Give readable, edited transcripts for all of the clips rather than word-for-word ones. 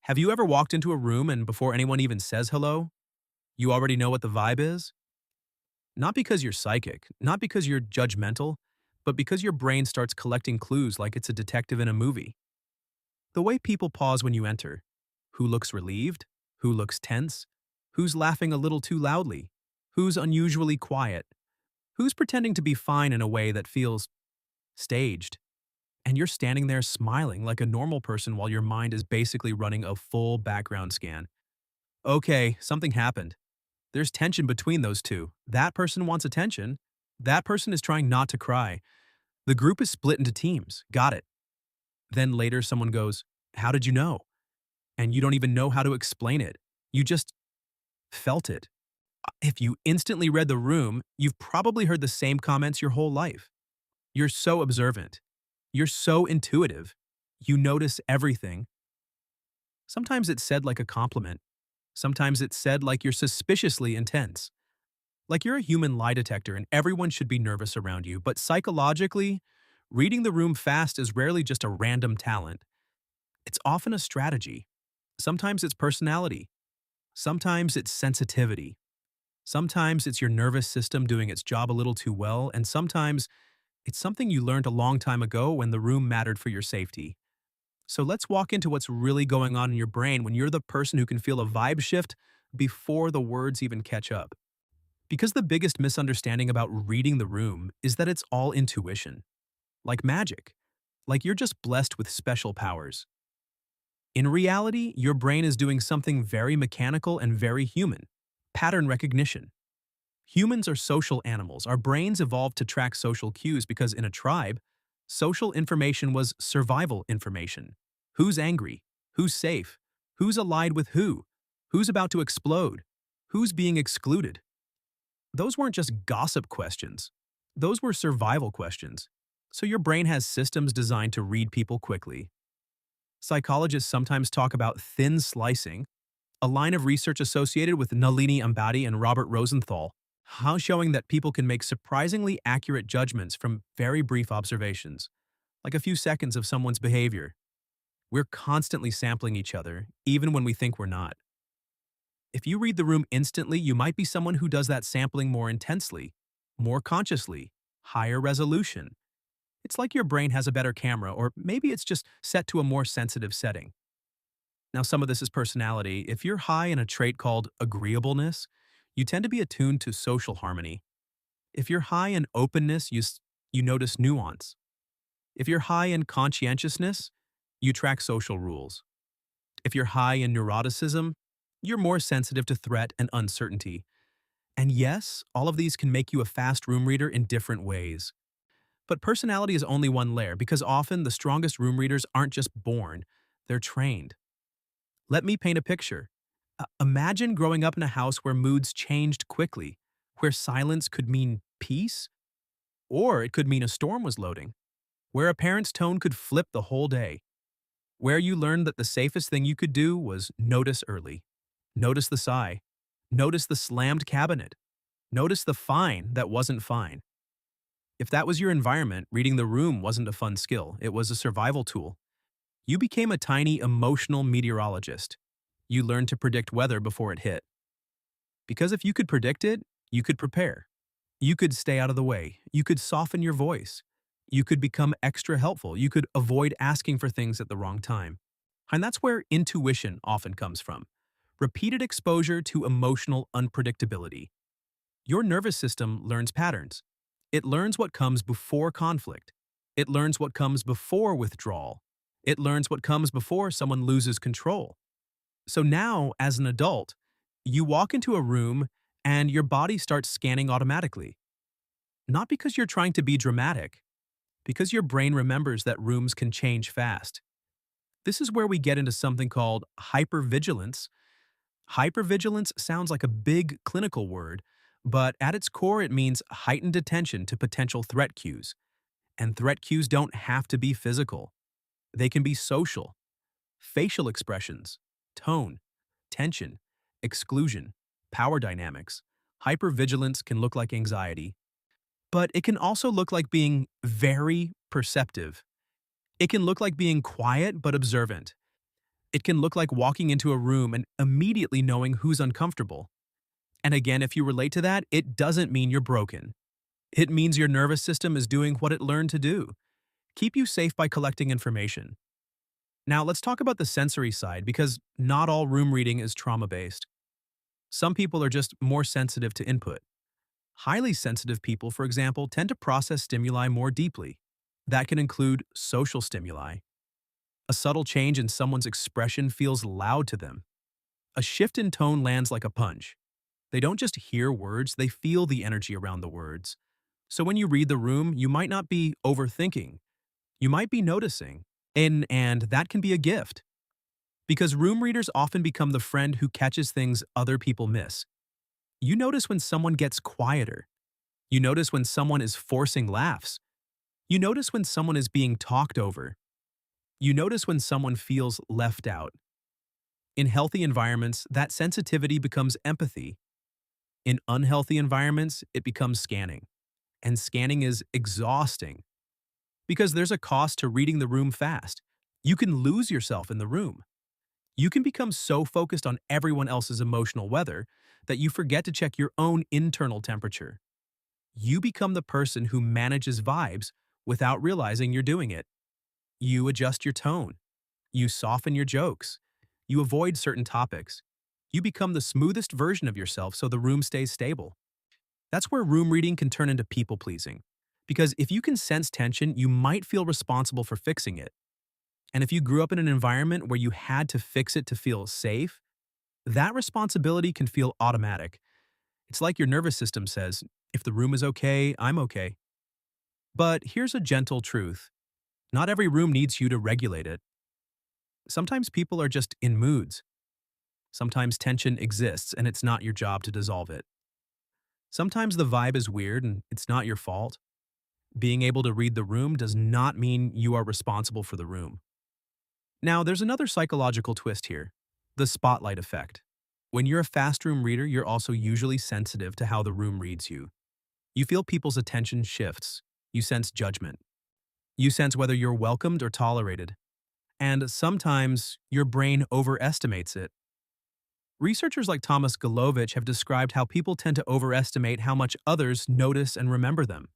Have you ever walked into a room and before anyone even says hello, you already know what the vibe is? Not because you're psychic, not because you're judgmental, but because your brain starts collecting clues like it's a detective in a movie. The way people pause when you enter, who looks relieved, who looks tense, who's laughing a little too loudly, who's unusually quiet, who's pretending to be fine in a way that feels staged. And you're standing there smiling like a normal person while your mind is basically running a full background scan. Okay, something happened. There's tension between those two. That person wants attention. That person is trying not to cry. The group is split into teams. Got it. Then later someone goes, "How did you know?" And you don't even know how to explain it. You just felt it. If you instantly read the room, you've probably heard the same comments your whole life. You're so observant. You're so intuitive. You notice everything. Sometimes it's said like a compliment. Sometimes it's said like you're suspiciously intense. Like you're a human lie detector and everyone should be nervous around you, but psychologically, reading the room fast is rarely just a random talent. It's often a strategy. Sometimes it's personality. Sometimes it's sensitivity. Sometimes it's your nervous system doing its job a little too well, and sometimes it's something you learned a long time ago when the room mattered for your safety. So let's walk into what's really going on in your brain when you're the person who can feel a vibe shift before the words even catch up. Because the biggest misunderstanding about reading the room is that it's all intuition, like magic, like you're just blessed with special powers. In reality, your brain is doing something very mechanical and very human: pattern recognition. Humans are social animals. Our brains evolved to track social cues because in a tribe, social information was survival information. Who's angry? Who's safe? Who's allied with who? Who's about to explode? Who's being excluded? Those weren't just gossip questions. Those were survival questions. So your brain has systems designed to read people quickly. Psychologists sometimes talk about thin slicing, a line of research associated with Nalini Ambady and Robert Rosenthal, how showing that people can make surprisingly accurate judgments from very brief observations, like a few seconds of someone's behavior. We're constantly sampling each other, even when we think we're not. If you read the room instantly, you might be someone who does that sampling more intensely, more consciously, higher resolution. It's like your brain has a better camera, or maybe it's just set to a more sensitive setting. Now, some of this is personality. If you're high in a trait called agreeableness, you tend to be attuned to social harmony. If you're high in openness, you notice nuance. If you're high in conscientiousness, you track social rules. If you're high in neuroticism, you're more sensitive to threat and uncertainty. And yes, all of these can make you a fast room reader in different ways. But personality is only one layer because often the strongest room readers aren't just born, they're trained. Let me paint a picture. Imagine growing up in a house where moods changed quickly, where silence could mean peace, or it could mean a storm was loading, where a parent's tone could flip the whole day, where you learned that the safest thing you could do was notice early. Notice the sigh. Notice the slammed cabinet. Notice the fine that wasn't fine. If that was your environment, reading the room wasn't a fun skill, it was a survival tool. You became a tiny emotional meteorologist. You learned to predict weather before it hit. Because if you could predict it, you could prepare. You could stay out of the way. You could soften your voice. You could become extra helpful. You could avoid asking for things at the wrong time. And that's where intuition often comes from. Repeated exposure to emotional unpredictability. Your nervous system learns patterns. It learns what comes before conflict. It learns what comes before withdrawal. It learns what comes before someone loses control. So now, as an adult, you walk into a room and your body starts scanning automatically. Not because you're trying to be dramatic, because your brain remembers that rooms can change fast. This is where we get into something called hypervigilance. Hypervigilance sounds like a big clinical word, but at its core it means heightened attention to potential threat cues. And threat cues don't have to be physical. They can be social, facial expressions, tone, tension, exclusion, power dynamics. Hypervigilance can look like anxiety, but it can also look like being very perceptive. It can look like being quiet but observant. It can look like walking into a room and immediately knowing who's uncomfortable. And again, if you relate to that, it doesn't mean you're broken. It means your nervous system is doing what it learned to do: keep you safe by collecting information. Now, let's talk about the sensory side because not all room reading is trauma based. Some people are just more sensitive to input. Highly sensitive people, for example, tend to process stimuli more deeply. That can include social stimuli. A subtle change in someone's expression feels loud to them. A shift in tone lands like a punch. They don't just hear words, they feel the energy around the words. So when you read the room, you might not be overthinking. You might be noticing. And that can be a gift. Because room readers often become the friend who catches things other people miss. You notice when someone gets quieter. You notice when someone is forcing laughs. You notice when someone is being talked over. You notice when someone feels left out. In healthy environments, that sensitivity becomes empathy. In unhealthy environments, it becomes scanning. And scanning is exhausting because there's a cost to reading the room fast. You can lose yourself in the room. You can become so focused on everyone else's emotional weather that you forget to check your own internal temperature. You become the person who manages vibes without realizing you're doing it. You adjust your tone. You soften your jokes. You avoid certain topics. You become the smoothest version of yourself so the room stays stable. That's where room reading can turn into people pleasing. Because if you can sense tension, you might feel responsible for fixing it. And if you grew up in an environment where you had to fix it to feel safe, that responsibility can feel automatic. It's like your nervous system says, if the room is okay, I'm okay. But here's a gentle truth. Not every room needs you to regulate it. Sometimes people are just in moods. Sometimes tension exists and it's not your job to dissolve it. Sometimes the vibe is weird and it's not your fault. Being able to read the room does not mean you are responsible for the room. Now, there's another psychological twist here: the spotlight effect. When you're a fast room reader, you're also usually sensitive to how the room reads you. You feel people's attention shifts. You sense judgment. You sense whether you're welcomed or tolerated. And sometimes your brain overestimates it. Researchers like Thomas Galovich have described how people tend to overestimate how much others notice and remember them.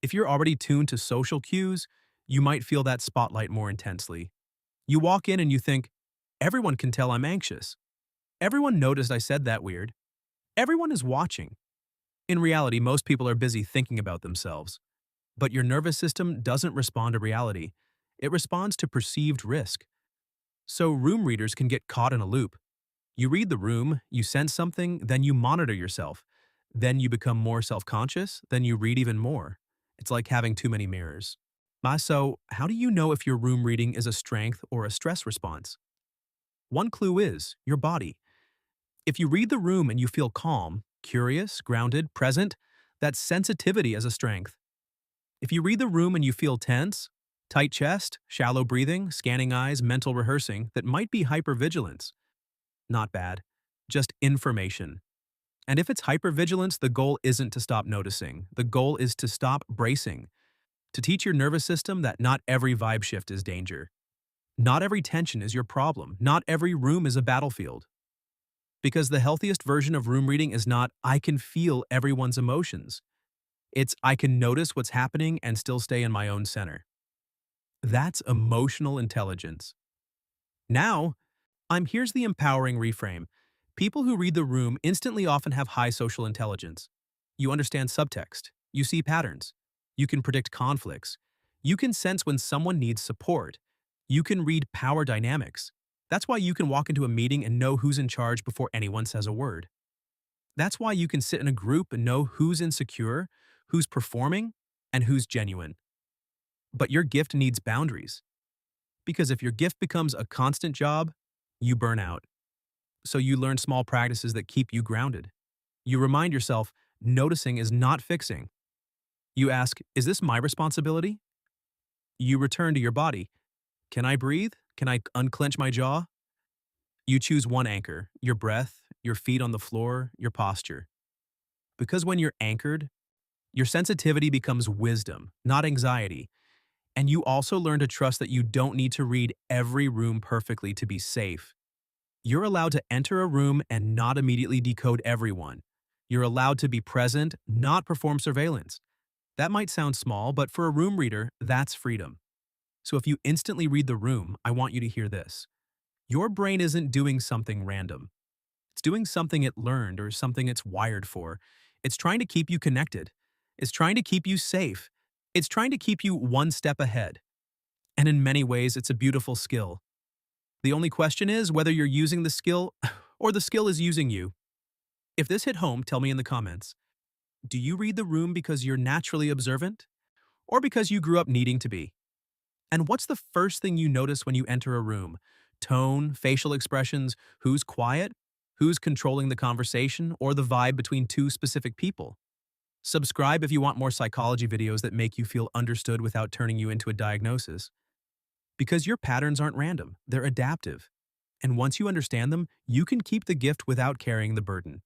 If you're already tuned to social cues, you might feel that spotlight more intensely. You walk in and you think, everyone can tell I'm anxious. Everyone noticed I said that weird. Everyone is watching. In reality, most people are busy thinking about themselves. But your nervous system doesn't respond to reality. It responds to perceived risk. So room readers can get caught in a loop. You read the room, you sense something, then you monitor yourself. Then you become more self-conscious, then you read even more. It's like having too many mirrors. So, how do you know if your room reading is a strength or a stress response? One clue is your body. If you read the room and you feel calm, curious, grounded, present, that's sensitivity as a strength. If you read the room and you feel tense, tight chest, shallow breathing, scanning eyes, mental rehearsing, that might be hypervigilance. Not bad, just information. And if it's hypervigilance, the goal isn't to stop noticing. The goal is to stop bracing, to teach your nervous system that not every vibe shift is danger. Not every tension is your problem. Not every room is a battlefield. Because the healthiest version of room reading is not, I can feel everyone's emotions. It's, I can notice what's happening and still stay in my own center. That's emotional intelligence. Now, here's the empowering reframe. People who read the room instantly often have high social intelligence. You understand subtext. You see patterns. You can predict conflicts. You can sense when someone needs support. You can read power dynamics. That's why you can walk into a meeting and know who's in charge before anyone says a word. That's why you can sit in a group and know who's insecure, who's performing, and who's genuine. But your gift needs boundaries. Because if your gift becomes a constant job, you burn out. So you learn small practices that keep you grounded. You remind yourself, noticing is not fixing. You ask, is this my responsibility? You return to your body. Can I breathe? Can I unclench my jaw? You choose one anchor: your breath, your feet on the floor, your posture. Because when you're anchored, your sensitivity becomes wisdom, not anxiety. And you also learn to trust that you don't need to read every room perfectly to be safe. You're allowed to enter a room and not immediately decode everyone. You're allowed to be present, not perform surveillance. That might sound small, but for a room reader, that's freedom. So if you instantly read the room, I want you to hear this. Your brain isn't doing something random. It's doing something it learned or something it's wired for. It's trying to keep you connected. It's trying to keep you safe. It's trying to keep you one step ahead. And in many ways, it's a beautiful skill. The only question is whether you're using the skill or the skill is using you. If this hit home, tell me in the comments. Do you read the room because you're naturally observant or because you grew up needing to be? And what's the first thing you notice when you enter a room? Tone, facial expressions, who's quiet, who's controlling the conversation, or the vibe between two specific people? Subscribe if you want more psychology videos that make you feel understood without turning you into a diagnosis. Because your patterns aren't random, they're adaptive. And once you understand them, you can keep the gift without carrying the burden.